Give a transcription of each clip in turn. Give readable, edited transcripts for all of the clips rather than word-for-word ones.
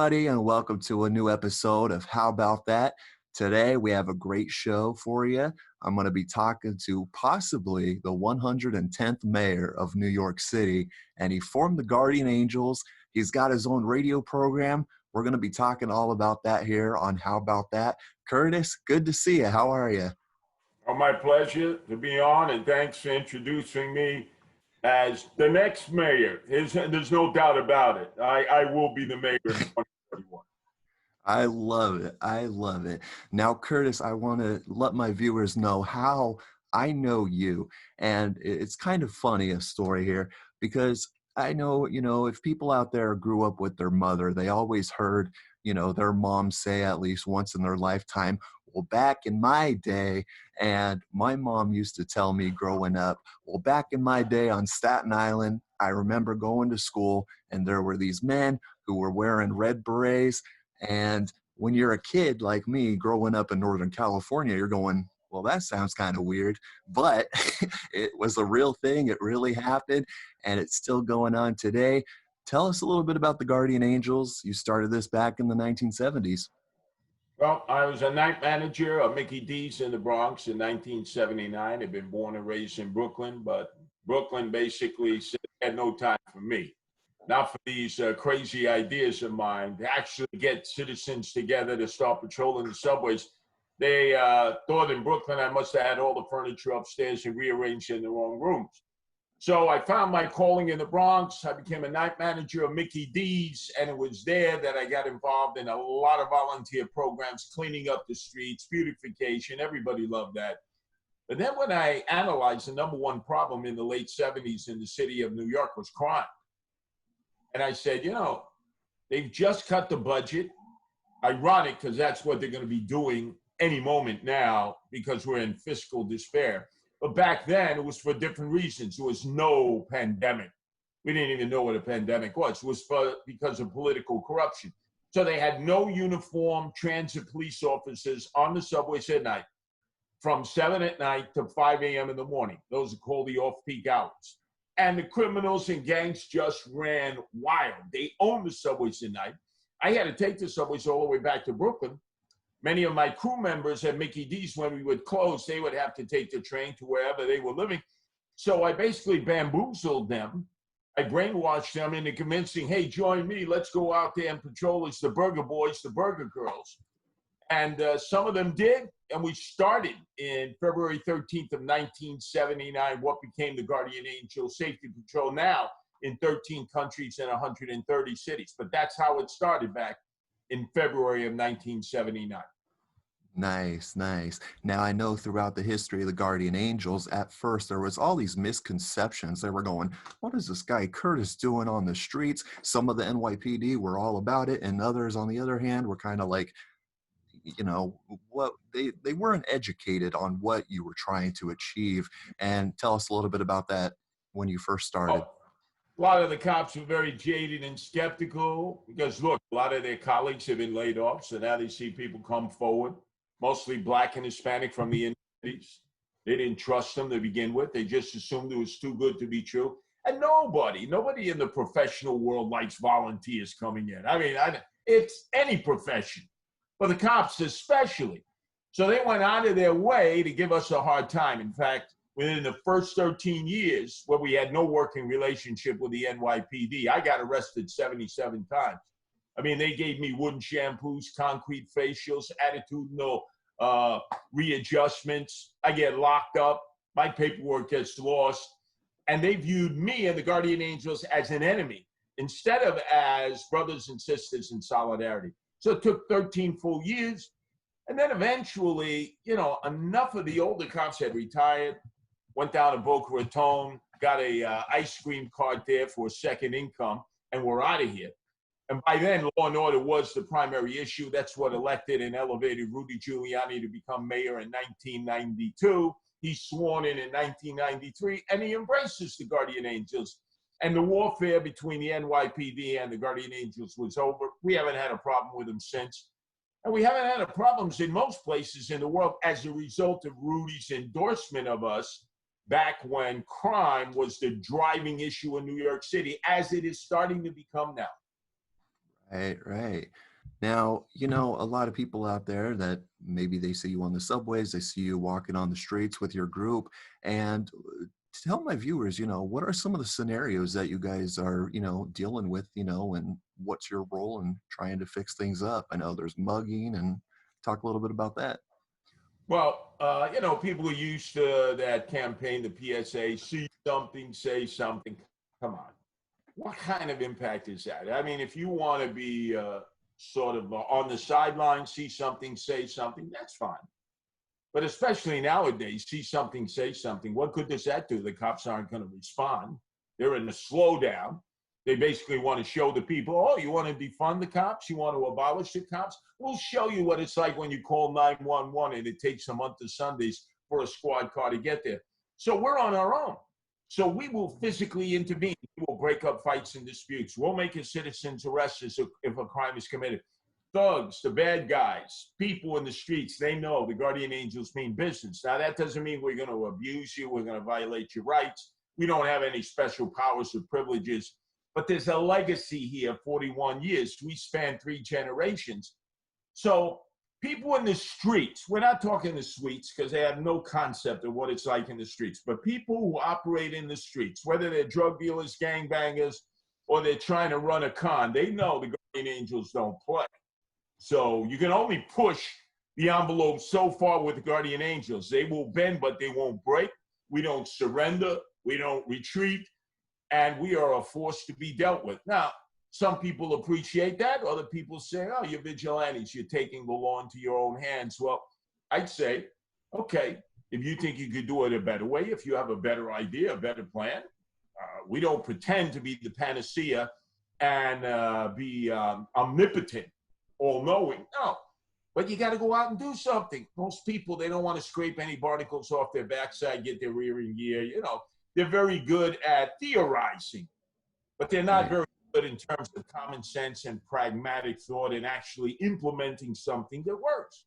everybody, and welcome to a new episode of How About That? Today, we have a great show for you. I'm going to be talking to possibly the 110th mayor of New York City, and he formed the Guardian Angels. He's got his own radio program. We're going to be talking all about that here on How About That. Curtis, good to see you. How are you? Oh, my pleasure to be on, and thanks for introducing me as the next mayor. There's no doubt about it. I will be the mayor in 2021. I love it. I love it. Now, Curtis, I want to let my viewers know how I know you. And it's kind of funny, a story here, because I know, if people out there grew up with their mother, they always heard, their mom say at least once in their lifetime, well, back in my day, and my mom used to tell me growing up, well, back in my day on Staten Island, I remember going to school and there were these men who were wearing red berets. And when you're a kid like me growing up in Northern California, you're going, well, that sounds kind of weird, but it was a real thing. It really happened, and it's still going on today. Tell us a little bit about the Guardian Angels. You started this back in the 1970s. Well, I was a night manager of Mickey D's in the Bronx in 1979. I've been born and raised in Brooklyn, but Brooklyn basically said had no time for me. Not for these crazy ideas of mine to actually get citizens together to start patrolling the subways. They thought in Brooklyn I must have had all the furniture upstairs and rearranged in the wrong rooms. So I found my calling in the Bronx. I became a night manager of Mickey D's, and it was there that I got involved in a lot of volunteer programs, cleaning up the streets, beautification. Everybody loved that. But then when I analyzed the number one problem in the late 70s in the city of New York was crime. And I said, they've just cut the budget. Ironic, because that's what they're going to be doing any moment now because we're in fiscal despair. But back then, it was for different reasons. There was no pandemic. We didn't even know what a pandemic was. It was because of political corruption. So they had no uniformed transit police officers on the subways at night from 7 at night to 5 a.m. in the morning. Those are called the off-peak hours. And the criminals and gangs just ran wild. They owned the subways at night. I had to take the subways all the way back to Brooklyn. Many of my crew members at Mickey D's, when we would close, they would have to take the train to wherever they were living. So I basically bamboozled them. I brainwashed them into convincing, hey, join me. Let's go out there and patrol as the burger boys, the burger girls. And some of them did. And we started in February 13th of 1979, what became the Guardian Angel Safety Patrol, now in 13 countries and 130 cities. But that's how it started back in February of 1979. Nice, nice. Now, I know throughout the history of the Guardian Angels, at first, there was all these misconceptions. They were going, what is this guy Curtis doing on the streets? Some of the NYPD were all about it, and others, on the other hand, were kind of like, what they weren't educated on what you were trying to achieve. And tell us a little bit about that when you first started. A lot of the cops were very jaded and skeptical because, look, a lot of their colleagues have been laid off, so now they see people come forward, mostly Black and Hispanic from the inner cities. They didn't trust them to begin with. They just assumed it was too good to be true. And nobody in the professional world likes volunteers coming in. I mean, it's any profession, but the cops especially. So they went out of their way to give us a hard time. In fact, within the first 13 years, where we had no working relationship with the NYPD, I got arrested 77 times. I mean, they gave me wooden shampoos, concrete facials, attitudinal readjustments. I get locked up. My paperwork gets lost. And they viewed me and the Guardian Angels as an enemy instead of as brothers and sisters in solidarity. So it took 13 full years. And then eventually, enough of the older cops had retired, went down to Boca Raton, got a ice cream cart there for a second income, and we're out of here. And by then, law and order was the primary issue. That's what elected and elevated Rudy Giuliani to become mayor in 1992. He's sworn in 1993, and he embraces the Guardian Angels. And the warfare between the NYPD and the Guardian Angels was over. We haven't had a problem with them since. And we haven't had problems in most places in the world as a result of Rudy's endorsement of us back when crime was the driving issue in New York City, as it is starting to become now. Right, right. Now, a lot of people out there that maybe they see you on the subways, they see you walking on the streets with your group, and tell my viewers, what are some of the scenarios that you guys are, dealing with, and what's your role in trying to fix things up? I know there's mugging, and talk a little bit about that. Well, people are used to that campaign, the PSA, see something, say something. Come on. What kind of impact is that? I mean, if you want to be sort of on the sideline, see something, say something, that's fine. But especially nowadays, see something, say something. What good does that do? The cops aren't going to respond. They're in a slowdown. They basically want to show the people, oh, you want to defund the cops? You want to abolish the cops? We'll show you what it's like when you call 911 and it takes a month of Sundays for a squad car to get there. So we're on our own. So we will physically intervene. We will break up fights and disputes. We'll make a citizen's arrest if a crime is committed. Thugs, the bad guys, people in the streets, they know the guardian angels mean business. Now, that doesn't mean we're going to abuse you. We're going to violate your rights. We don't have any special powers or privileges. But there's a legacy here, 41 years. We span 3 generations. So people in the streets, we're not talking the suites because they have no concept of what it's like in the streets, but people who operate in the streets, whether they're drug dealers, gangbangers, or they're trying to run a con, they know the guardian angels don't play. So you can only push the envelope so far with the guardian angels. They will bend, but they won't break. We don't surrender. We don't retreat. And we are a force to be dealt with. Now, some people appreciate that. Other people say, oh, you're vigilantes. You're taking the law into your own hands. Well, I'd say, okay, if you think you could do it a better way, if you have a better idea, a better plan, we don't pretend to be the panacea and be omnipotent, all-knowing. No, but you got to go out and do something. Most people, they don't want to scrape any barnacles off their backside, get their rear end gear. They're very good at theorizing, but they're not Right. very good in terms of common sense and pragmatic thought and actually implementing something that works.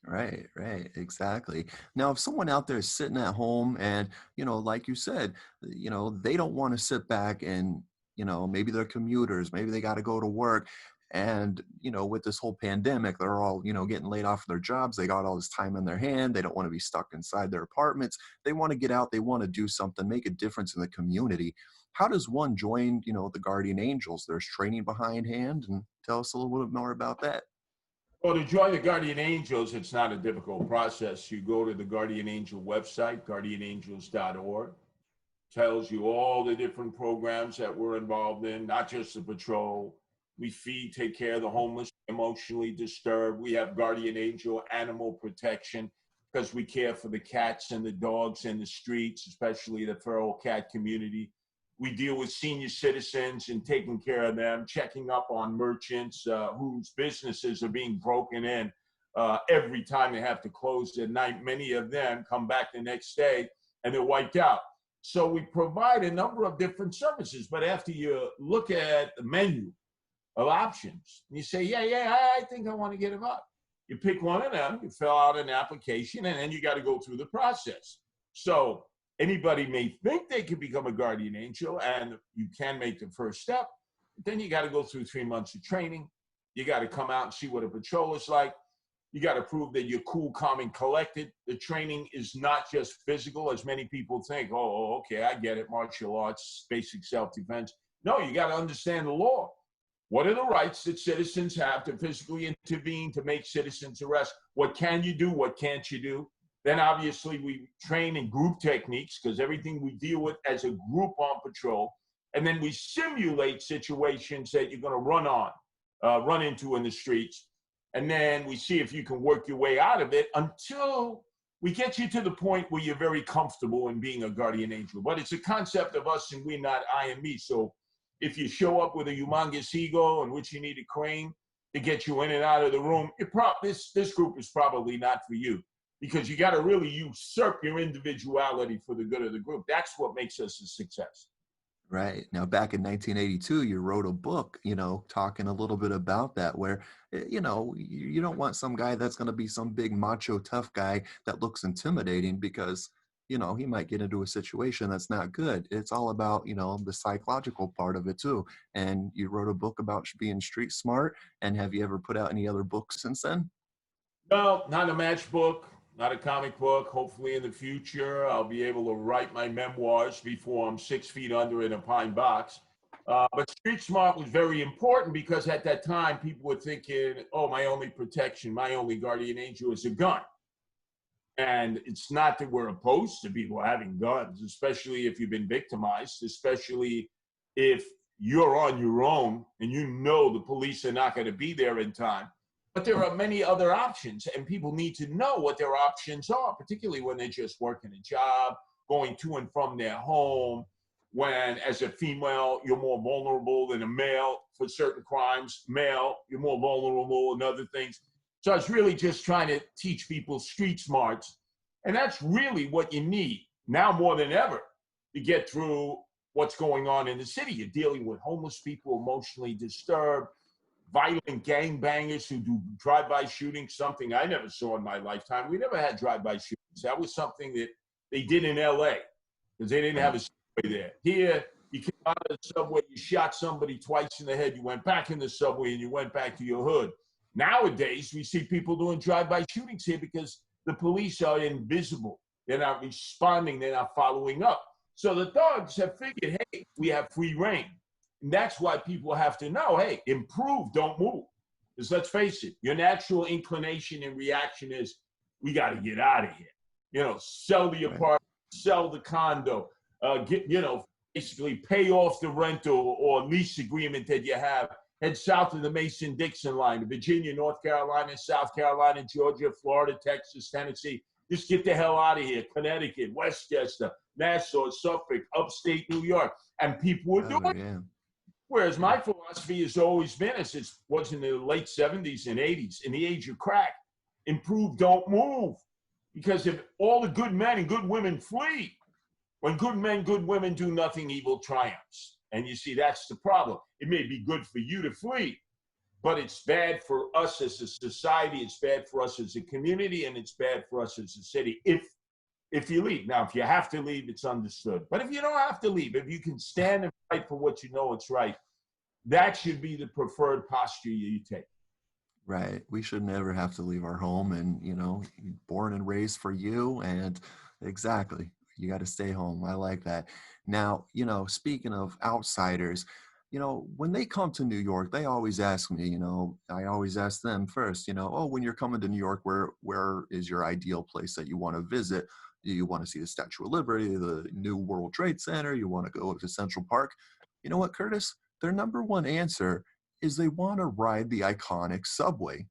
Right, right, exactly. Now, if someone out there is sitting at home and, like you said, they don't want to sit back and, maybe they're commuters, maybe they got to go to work. And, with this whole pandemic, they're all, getting laid off of their jobs. They got all this time in their hand. They don't want to be stuck inside their apartments. They want to get out. They want to do something, make a difference in the community. How does one join, the Guardian Angels? There's training behind hand, and tell us a little bit more about that. Well, to join the Guardian Angels, it's not a difficult process. You go to the Guardian Angel website, guardianangels.org. Tells you all the different programs that we're involved in, not just the patrol. We feed, take care of the homeless, emotionally disturbed. We have Guardian Angel Animal Protection because we care for the cats and the dogs in the streets, especially the feral cat community. We deal with senior citizens and taking care of them, checking up on merchants whose businesses are being broken in every time they have to close at night. Many of them come back the next day and they're wiped out. So we provide a number of different services, but after you look at the menu of options, and you say, yeah, I think I want to get them up. You pick one of them, you fill out an application, and then you got to go through the process. So anybody may think they can become a guardian angel, and you can make the first step, but then you got to go through 3 months of training. You got to come out and see what a patrol is like. You got to prove that you're cool, calm, and collected. The training is not just physical, as many people think. Oh, okay, I get it. Martial arts, basic self-defense. No, you got to understand the law. What are the rights that citizens have to physically intervene, to make citizens arrest? What can you do? What can't you do? Then obviously we train in group techniques because everything we deal with as a group on patrol. And then we simulate situations that you're going to run into in the streets. And then we see if you can work your way out of it until we get you to the point where you're very comfortable in being a guardian angel. But it's a concept of us and we, not I and me. So if you show up with a humongous ego in which you need a crane to get you in and out of the room, this group is probably not for you because you got to really usurp your individuality for the good of the group. That's what makes us a success. Right. Now, back in 1982, you wrote a book, talking a little bit about that, where, you don't want some guy that's going to be some big macho tough guy that looks intimidating because, you know, he might get into a situation that's not good. It's all about, you know, the psychological part of it too. And you wrote a book about being street smart. And have you ever put out any other books since then? No, not a matchbook, not a comic book. Hopefully, in the future, I'll be able to write my memoirs before I'm 6 feet under in a pine box. But street smart was very important because at that time, people were thinking, oh, my only protection, my only guardian angel is a gun. And it's not that we're opposed to people having guns, especially if you've been victimized, especially if you're on your own and you know the police are not going to be there in time. But there are many other options, and people need to know what their options are, particularly when they're just working a job, going to and from their home. When, as a female, you're more vulnerable than a male for certain crimes. Male, you're more vulnerable in other things. So I was really just trying to teach people street smarts. And that's really what you need now more than ever to get through what's going on in the city. You're dealing with homeless people, emotionally disturbed, violent gangbangers who do drive-by shootings, something I never saw in my lifetime. We never had drive-by shootings. That was something that they did in LA because they didn't have a subway there. Here, you came out of the subway, you shot somebody twice in the head, you went back in the subway, and you went back to your hood. Nowadays, we see people doing drive-by shootings here because the police are invisible. They're not responding. They're not following up. So the thugs have figured, hey, we have free reign. And that's why people have to know, hey, improve, don't move. Because let's face it, your natural inclination and reaction is, we got to get out of here. You know, sell the apartment, sell the condo, basically pay off the rental or lease agreement that you have. Head south of the Mason-Dixon line, Virginia, North Carolina, South Carolina, Georgia, Florida, Texas, Tennessee. Just get the hell out of here. Connecticut, Westchester, Nassau, Suffolk, upstate New York. And people were doing it. Whereas my philosophy has always been, as it was in the late 70s and 80s, in the age of crack, improve, don't move. Because if all the good men and good women flee, when good men, good women do nothing, evil triumphs. And you see, that's the problem. It may be good for you to flee, but it's bad for us as a society, it's bad for us as a community, and it's bad for us as a city if you leave. Now, if you have to leave, it's understood. But if you don't have to leave, if you can stand and fight for what you know it's right, that should be the preferred posture you take. Right. We should never have to leave our home, and, you know, born and raised for you. And exactly, you got to stay home. I like that. Now, you know, speaking of outsiders, you know, when they come to New York, they always ask me, you know, I always ask them first, you know, oh, when you're coming to New York, where is your ideal place that you want to visit? Do you want to see the Statue of Liberty, the new World Trade Center? You want to go to Central Park? You know what, Curtis? Their number one answer is they want to ride the iconic subway.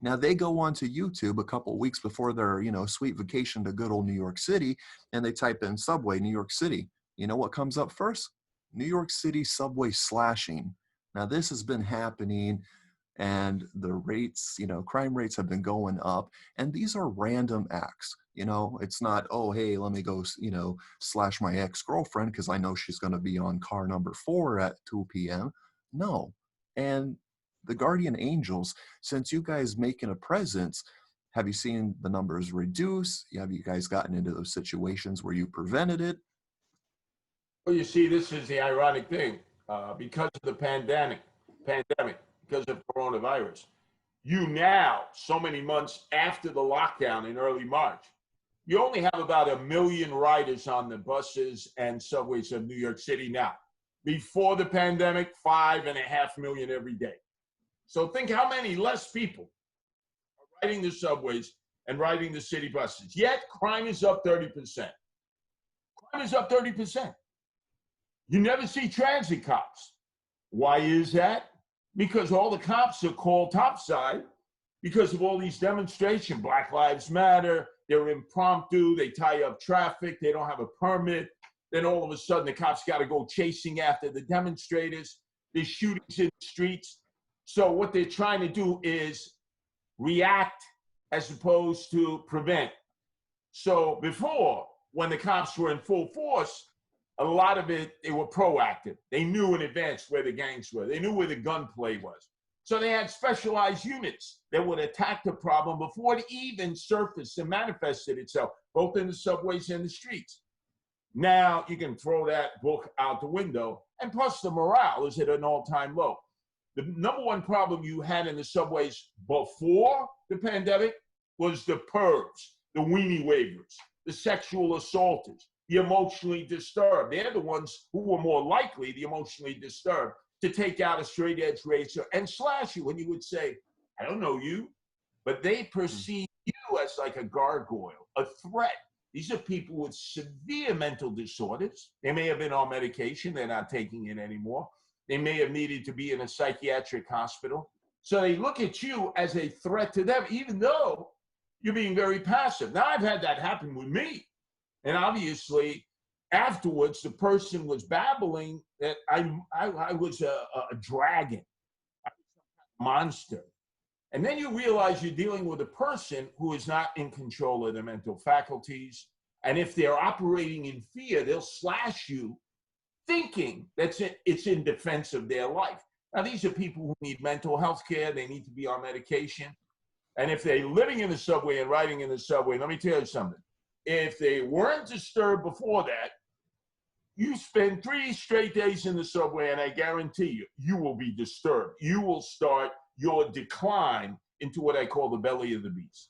Now, they go onto YouTube a couple of weeks before their, you know, sweet vacation to good old New York City, and they type in subway, New York City. You know what comes up first? New York City subway slashing. Now, this has been happening, and the rates, you know, crime rates have been going up, and these are random acts. You know, it's not, oh, hey, let me go, you know, slash my ex-girlfriend because I know she's going to be on car number 4 at 2 p.m. No. And the guardian angels, since you guys making a presence, have you seen the numbers reduce? Have you guys gotten into those situations where you prevented it? Well, you see, this is the ironic thing. Because of the pandemic, because of coronavirus, you now, so many months after the lockdown in early March, you only have about 1 million riders on the buses and subways of New York City now. Before the pandemic, 5.5 million every day. So think how many less people are riding the subways and riding the city buses. Yet crime is up 30%. Crime is up 30%. You never see transit cops. Why is that? Because all the cops are called topside because of all these demonstrations. Black Lives Matter, they're impromptu, they tie up traffic, they don't have a permit. Then all of a sudden the cops got to go chasing after the demonstrators. There's shootings in the streets. So what they're trying to do is react as opposed to prevent. So before, when the cops were in full force, a lot of it, they were proactive. They knew in advance where the gangs were. They knew where the gunplay was. So they had specialized units that would attack the problem before it even surfaced and manifested itself, both in the subways and the streets. Now you can throw that book out the window, and plus the morale is at an all-time low. The number one problem you had in the subways before the pandemic was the pervs, the weenie wavers, the sexual assaulters, the emotionally disturbed. They're the ones who were more likely, the emotionally disturbed, to take out a straight edge razor and slash you. And you would say, I don't know you, but they perceive you as like a gargoyle, a threat. These are people with severe mental disorders. They may have been on medication. They're not taking it anymore. They may have needed to be in a psychiatric hospital. So they look at you as a threat to them, even though you're being very passive. Now, I've had that happen with me. And obviously, afterwards, the person was babbling that I was a dragon, I was a monster. And then you realize you're dealing with a person who is not in control of their mental faculties. And if they're operating in fear, they'll slash you thinking that it's in defense of their life. Now, these are people who need mental health care. They need to be on medication. And if they're living in the subway and riding in the subway, let me tell you something. If they weren't disturbed before that, you spend 3 straight days in the subway, and I guarantee you, you will be disturbed. You will start your decline into what I call the belly of the beast.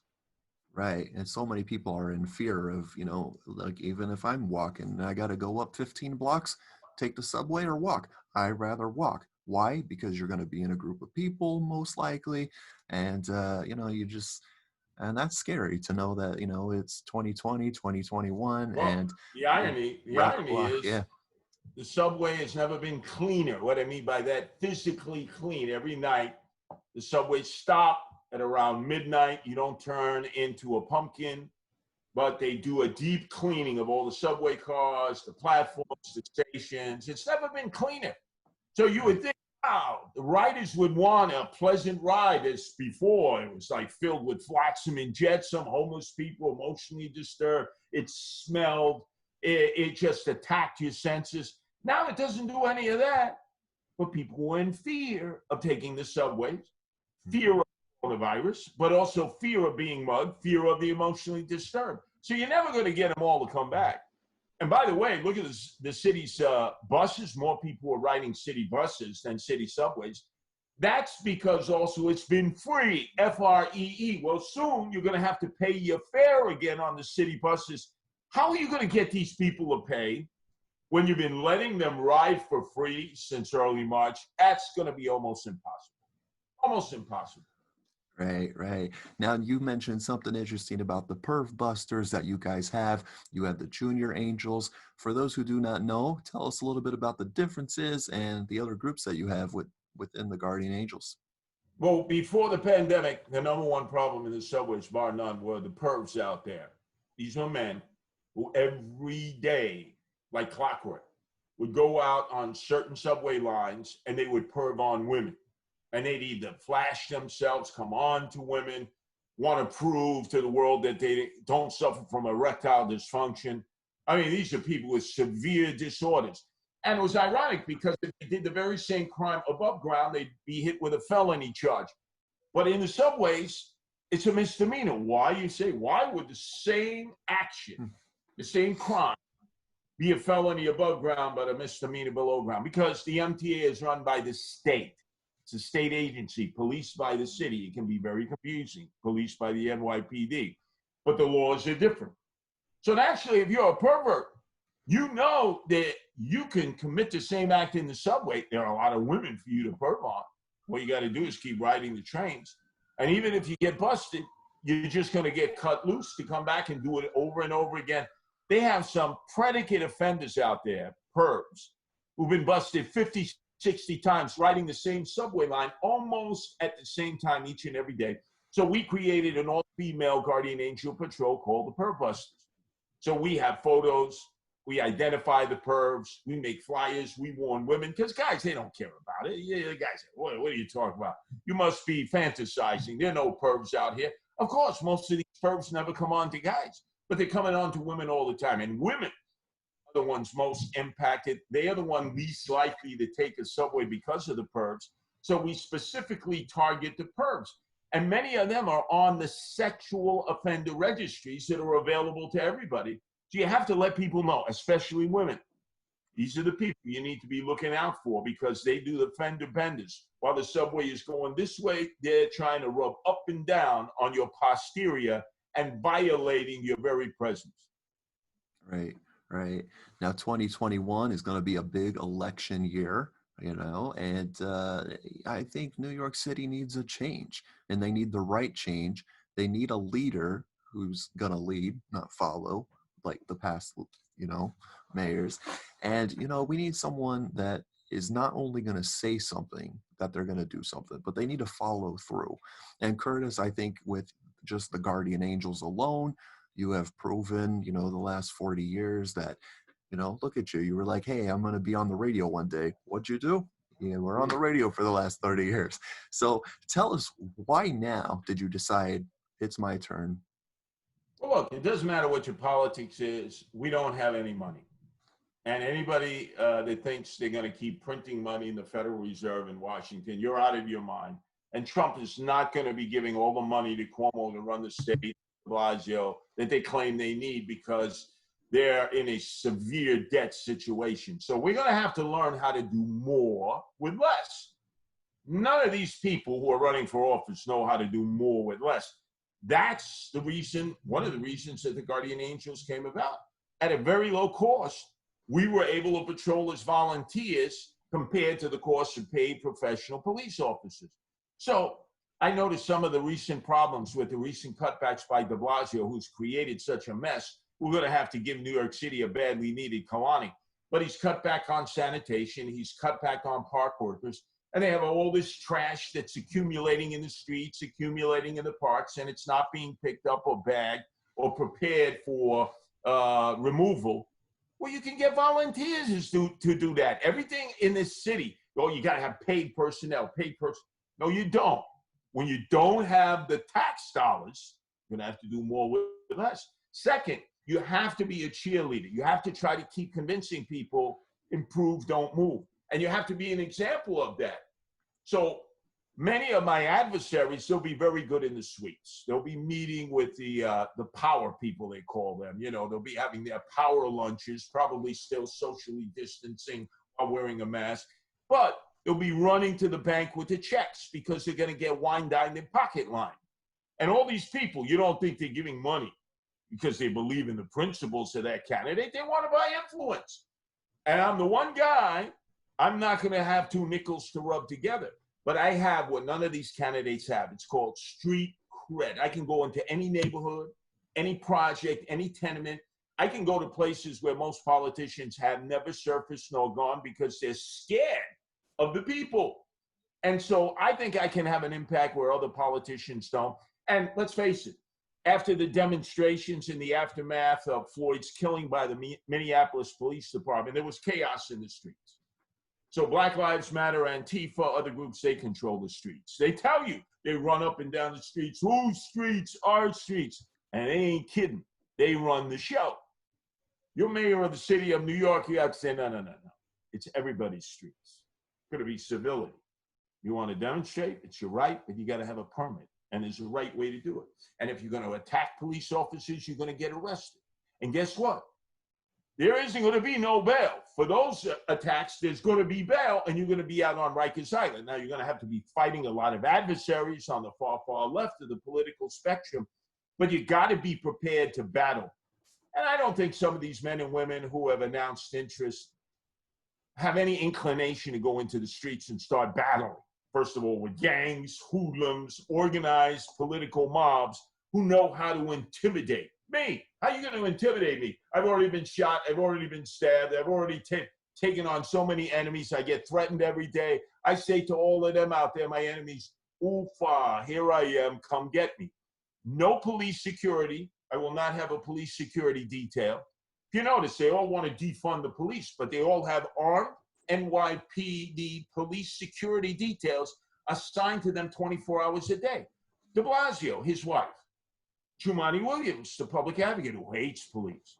Right. And so many people are in fear of, you know, like even if I'm walking and I got to go up 15 blocks, take the subway or walk. I'd rather walk. Why? Because you're going to be in a group of people, most likely. And, you know, and that's scary to know that, you know, it's 2020, 2021. Well, and the irony is yeah. the subway has never been cleaner. What I mean by that, physically clean. Every night, the subways stop at around midnight. You don't turn into a pumpkin, but they do a deep cleaning of all the subway cars, the platforms, the stations. It's never been cleaner. So you would think, wow, the riders would want a pleasant ride as before. It was like filled with flotsam and jetsam, homeless people, emotionally disturbed. It smelled. It just attacked your senses. Now it doesn't do any of that. But people were in fear of taking the subways, fear of coronavirus, but also fear of being mugged, fear of the emotionally disturbed. So you're never going to get them all to come back. And by the way, look at the city's buses. More people are riding city buses than city subways. That's because also it's been free, F-R-E-E. Well, soon you're going to have to pay your fare again on the city buses. How are you going to get these people to pay when you've been letting them ride for free since early March? That's going to be almost impossible. Almost impossible. Right. Now, you mentioned something interesting about the Perv Busters that you guys have. You have the Junior Angels. For those who do not know, tell us a little bit about the differences and the other groups that you have within the Guardian Angels. Well, before the pandemic, the number one problem in the subways, bar none, were the pervs out there. These were men who every day, like clockwork, would go out on certain subway lines and they would perv on women. And they'd either flash themselves, come on to women, want to prove to the world that they don't suffer from erectile dysfunction. I mean, these are people with severe disorders. And it was ironic because if they did the very same crime above ground, they'd be hit with a felony charge. But in the subways, it's a misdemeanor. Why? You say, why would the same action, the same crime, be a felony above ground but a misdemeanor below ground? Because the MTA is run by the state. It's a state agency, policed by the city. It can be very confusing, policed by the NYPD. But the laws are different. So naturally, if you're a pervert, you know that you can commit the same act in the subway. There are a lot of women for you to perv on. What you got to do is keep riding the trains. And even if you get busted, you're just going to get cut loose to come back and do it over and over again. They have some predicate offenders out there, pervs, who've been busted 50, 60 times riding the same subway line almost at the same time each and every day. So we created an all-female Guardian Angel Patrol called the Perv Busters. So we have photos, we identify the pervs, we make flyers, we warn women, because guys, they don't care about it. Yeah, the guys say, what are you talking about? You must be fantasizing. There are no pervs out here. Of course, most of these pervs never come on to guys, but they're coming on to women all the time. And women are the ones most impacted. They are the one least likely to take a subway because of the pervs. So we specifically target the pervs. And many of them are on the sexual offender registries that are available to everybody. So you have to let people know, especially women. These are the people you need to be looking out for because they do the fender benders. While the subway is going this way, they're trying to rub up and down on your posterior and violating your very presence. Right, right. Now, 2021 is going to be a big election year, you know, and I think New York City needs a change, and they need the right change. They need a leader who's going to lead, not follow, like the past, you know, mayors. And, you know, we need someone that is not only going to say something, that they're going to do something, but they need to follow through. And Curtis, I think with just the Guardian Angels alone, you have proven, you know, the last 40 years that, you know, look at you. You were like, hey, I'm going to be on the radio one day. What'd you do? Yeah, we're on the radio for the last 30 years. So tell us, why now did you decide it's my turn? Well, look, it doesn't matter what your politics is. We don't have any money. And anybody that thinks they're going to keep printing money in the Federal Reserve in Washington, you're out of your mind. And Trump is not going to be giving all the money to Cuomo to run the state, Blasio, that they claim they need because they're in a severe debt situation. So we're going to have to learn how to do more with less. None of these people who are running for office know how to do more with less. That's the reason, one of the reasons that the Guardian Angels came about. At a very low cost, we were able to patrol as volunteers compared to the cost of paid professional police officers. So I noticed some of the recent problems with the recent cutbacks by de Blasio, who's created such a mess. We're going to have to give New York City a badly needed Kalani. But he's cut back on sanitation. He's cut back on park workers. And they have all this trash that's accumulating in the streets, accumulating in the parks, and it's not being picked up or bagged or prepared for removal. Well, you can get volunteers to do that. Everything in this city, oh, you got to have paid personnel, No, you don't. When you don't have the tax dollars, you're going to have to do more with less. Second, you have to be a cheerleader. You have to try to keep convincing people, improve, don't move. And you have to be an example of that. So many of my adversaries, they'll be very good in the suites. They'll be meeting with the power people, they call them. You know, they'll be having their power lunches, probably still socially distancing while wearing a mask. But they'll be running to the bank with the checks because they're going to get wine dined and pocket lined. And all these people, you don't think they're giving money because they believe in the principles of that candidate. They want to buy influence. And I'm the one guy, I'm not going to have two nickels to rub together. But I have what none of these candidates have. It's called street cred. I can go into any neighborhood, any project, any tenement. I can go to places where most politicians have never surfaced nor gone because they're scared of the people. And so I think I can have an impact where other politicians don't. And let's face it, after the demonstrations in the aftermath of Floyd's killing by the Minneapolis Police Department, there was chaos in the streets. So Black Lives Matter, Antifa, other groups, they control the streets. They tell you, they run up and down the streets, whose streets, our streets. And they ain't kidding. They run the show. You're mayor of the city of New York, you have to say, no. It's everybody's streets. It's going to be civility. You want to demonstrate, it's your right, but you got to have a permit. And there's a right way to do it. And if you're going to attack police officers, you're going to get arrested. And guess what? There isn't going to be no bail. For those attacks, there's going to be bail, and you're going to be out on Rikers Island. Now, you're going to have to be fighting a lot of adversaries on the far, far left of the political spectrum, but you got to be prepared to battle. And I don't think some of these men and women who have announced interest have any inclination to go into the streets and start battling. First of all, with gangs, hoodlums, organized political mobs who know how to intimidate. Me, how are you going to intimidate me? I've already been shot. I've already been stabbed. I've already taken on so many enemies. I get threatened every day. I say to all of them out there, my enemies, oofa, here I am, come get me. No police security. I will not have a police security detail. If you notice, they all want to defund the police, but they all have armed NYPD police security details assigned to them 24 hours a day. De Blasio, his wife. Jumaane Williams, the public advocate who hates police.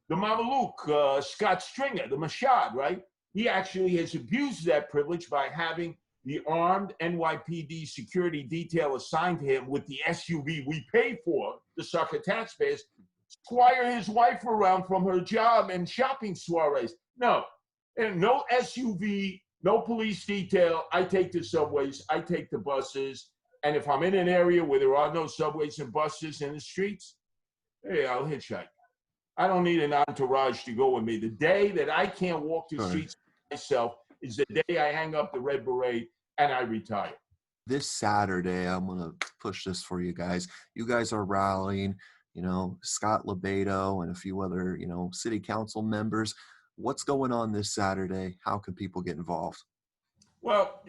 The Mamaluke, Scott Stringer, the Mashad, right? He actually has abused that privilege by having the armed NYPD security detail assigned to him with the SUV we pay for, the sucker taxpayers, squire his wife around from her job and shopping soirees. No, and no SUV, no police detail. I take the subways, I take the buses. And if I'm in an area where there are no subways and buses in the streets, hey, I'll hitchhike. I don't need an entourage to go with me. The day that I can't walk the streets myself is the day I hang up the red beret and I retire. This Saturday, I'm going to push this for you guys. You guys are rallying, you know, Scott Lebedo and a few other, you know, city council members. What's going on this Saturday? How can people get involved? Well,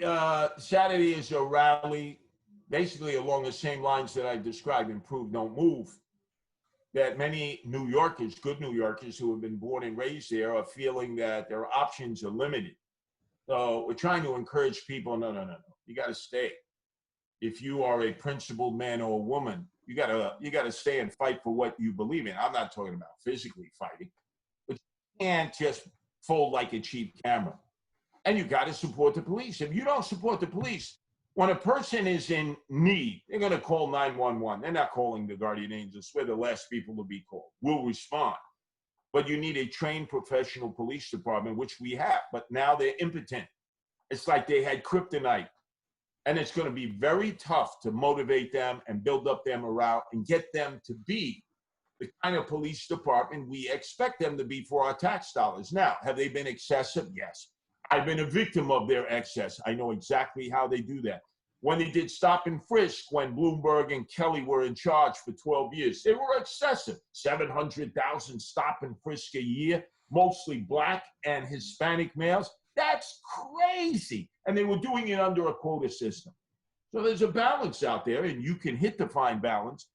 Saturday is a rally basically along the same lines that I described, Improve, Don't Move, that many New Yorkers, good New Yorkers who have been born and raised there, are feeling that their options are limited. So we're trying to encourage people, no. You got to stay. If you are a principled man or a woman, you gotta stay and fight for what you believe in. I'm not talking about physically fighting, but you can't just fold like a cheap camera. And you got to support the police. If you don't support the police, when a person is in need, they're going to call 911. They're not calling the guardian angels. We're the last people to be called. We'll respond. But you need a trained professional police department, which we have. But now they're impotent. It's like they had kryptonite. And it's going to be very tough to motivate them and build up their morale and get them to be the kind of police department we expect them to be for our tax dollars. Now, have they been excessive? Yes. I've been a victim of their excess. I know exactly how they do that. When they did stop and frisk, when Bloomberg and Kelly were in charge for 12 years, they were excessive. 700,000 stop and frisk a year, mostly Black and Hispanic males. That's crazy. And they were doing it under a quota system. So there's a balance out there, and you can hit the fine balance,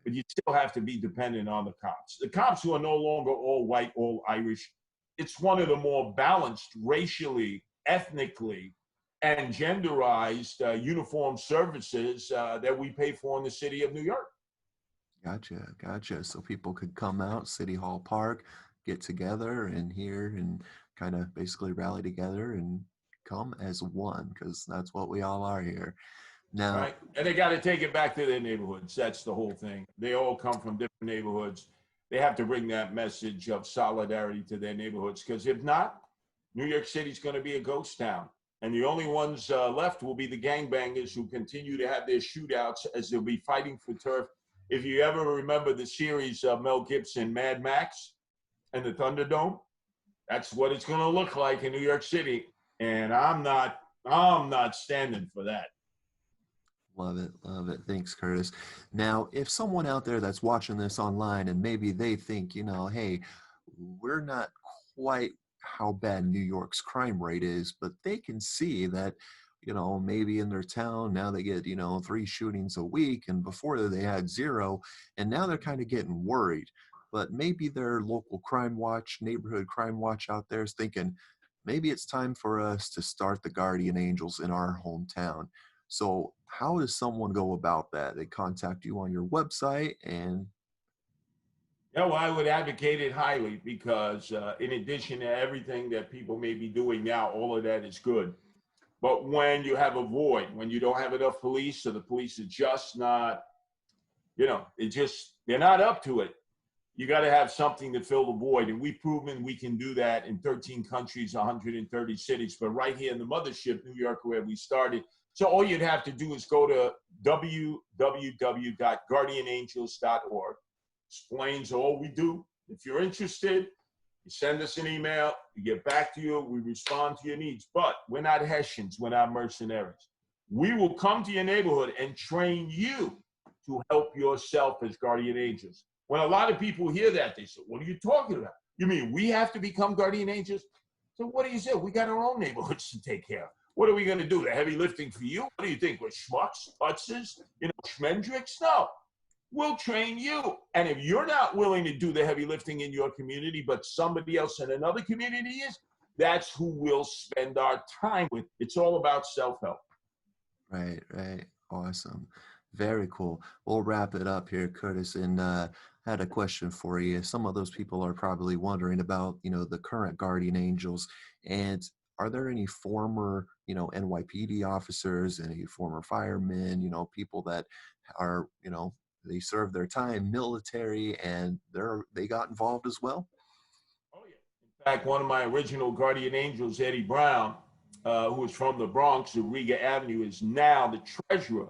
but you still have to be dependent on the cops. The cops who are no longer all white, all Irish, it's one of the more balanced racially, ethnically, and genderized uniform services that we pay for in the city of New York. Gotcha. So people could come out, City Hall Park, get together and hear and kind of basically rally together and come as one, because that's what we all are here. Now, right? And they got to take it back to their neighborhoods. That's the whole thing. They all come from different neighborhoods. They have to bring that message of solidarity to their neighborhoods, because if not, New York City's going to be a ghost town. And the only ones left will be the gangbangers who continue to have their shootouts as they'll be fighting for turf. If you ever remember the series Mel Gibson, Mad Max and the Thunderdome, that's what it's going to look like in New York City. And I'm not standing for that. Love it. Thanks, Curtis. Now, if someone out there that's watching this online and maybe they think, you know, hey, we're not quite how bad New York's crime rate is, but they can see that, you know, maybe in their town now they get, you know, 3 shootings a week, and before they had 0, and now they're kind of getting worried. But maybe their local crime watch, neighborhood crime watch out there is thinking, maybe it's time for us to start the Guardian Angels in our hometown. So how does someone go about that? They contact you on your website and... Yeah, well, I would advocate it highly, because in addition to everything that people may be doing now, all of that is good. But when you have a void, when you don't have enough police, or the police are just not, you know, they're not up to it, you got to have something to fill the void. And we've proven we can do that in 13 countries, 130 cities. But right here in the mothership, New York, where we started, so all you'd have to do is go to www.guardianangels.org. Explains all we do. If you're interested, you send us an email, we get back to you, we respond to your needs. But we're not Hessians, we're not mercenaries. We will come to your neighborhood and train you to help yourself as guardian angels. When a lot of people hear that, they say, what are you talking about? You mean we have to become guardian angels? So what do you say? We got our own neighborhoods to take care of. What are we going to do? The heavy lifting for you? What do you think? We're schmucks, putzes, you know, schmendricks? No. We'll train you. And if you're not willing to do the heavy lifting in your community, but somebody else in another community is, that's who we'll spend our time with. It's all about self-help. Right. Awesome. Very cool. We'll wrap it up here, Curtis. And I had a question for you. Some of those people are probably wondering about, you know, the current guardian angels. And are there any former, NYPD officers, any former firemen, people that are, they served their time military and they got involved as well? Oh, yeah. In fact, one of my original guardian angels, Eddie Brown, who is from the Bronx, of Riga Avenue, is now the treasurer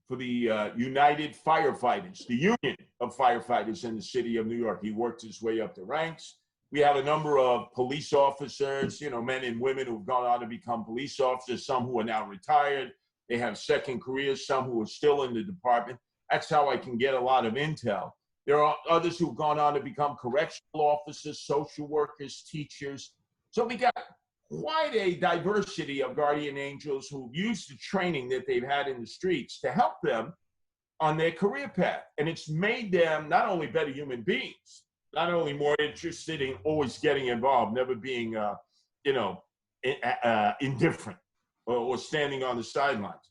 for the United Firefighters, the union of firefighters in the city of New York. He worked his way up the ranks. We have a number of police officers, men and women who've gone on to become police officers, some who are now retired. They have second careers, some who are still in the department. That's how I can get a lot of intel. There are others who've gone on to become correctional officers, social workers, teachers. So we got quite a diversity of guardian angels who've used the training that they've had in the streets to help them on their career path. And it's made them not only better human beings, not only more interested in always getting involved, never being, indifferent or standing on the sidelines.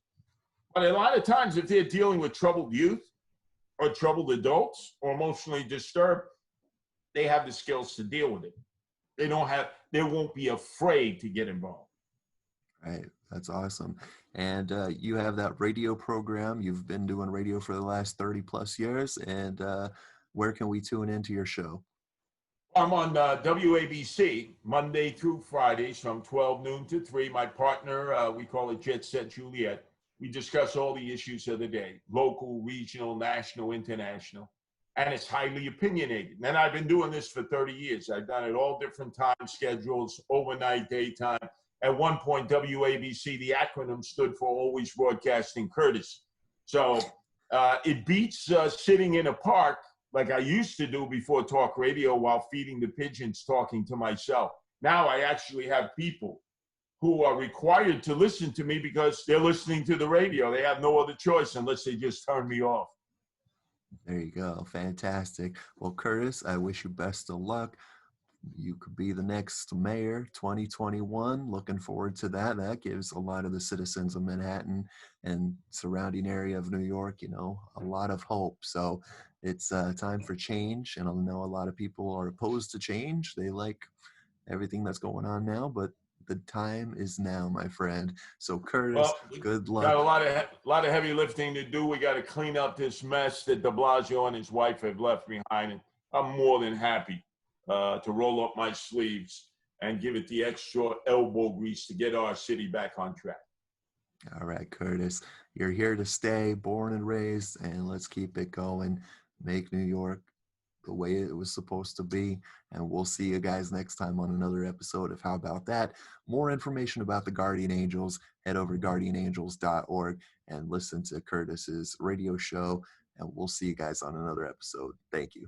But a lot of times, if they're dealing with troubled youth or troubled adults or emotionally disturbed, they have the skills to deal with it. They won't be afraid to get involved. Right. That's awesome. And you have that radio program. You've been doing radio for the last 30 plus years. And where can we tune into your show? I'm on WABC Monday through Fridays from 12 noon to 3. My partner, we call it Jet Set Juliet. We discuss all the issues of the day, local, regional, national, international. And it's highly opinionated. And I've been doing this for 30 years. I've done it all different time schedules, overnight, daytime. At one point, WABC, the acronym stood for Always Broadcasting Curtis. So it beats sitting in a park like I used to do before talk radio while feeding the pigeons, talking to myself. Now I actually have people who are required to listen to me because they're listening to the radio. They have no other choice unless they just turn me off. There you go. Fantastic. Well, Curtis, I wish you best of luck. You could be the next mayor 2021. Looking forward to that. That gives a lot of the citizens of Manhattan and surrounding area of New York, a lot of hope. So it's time for change. And I know a lot of people are opposed to change. They like everything that's going on now, but the time is now, my friend. So Curtis, good luck. Got a lot of heavy lifting to do. We got to clean up this mess that de Blasio and his wife have left behind. And I'm more than happy to roll up my sleeves and give it the extra elbow grease to get our city back on track. All right, Curtis, you're here to stay, born and raised, and let's keep it going. Make New York the way it was supposed to be. And we'll see you guys next time on another episode of How About That. More information about the Guardian Angels, head over to guardianangels.org and listen to Curtis's radio show. And we'll see you guys on another episode. Thank you.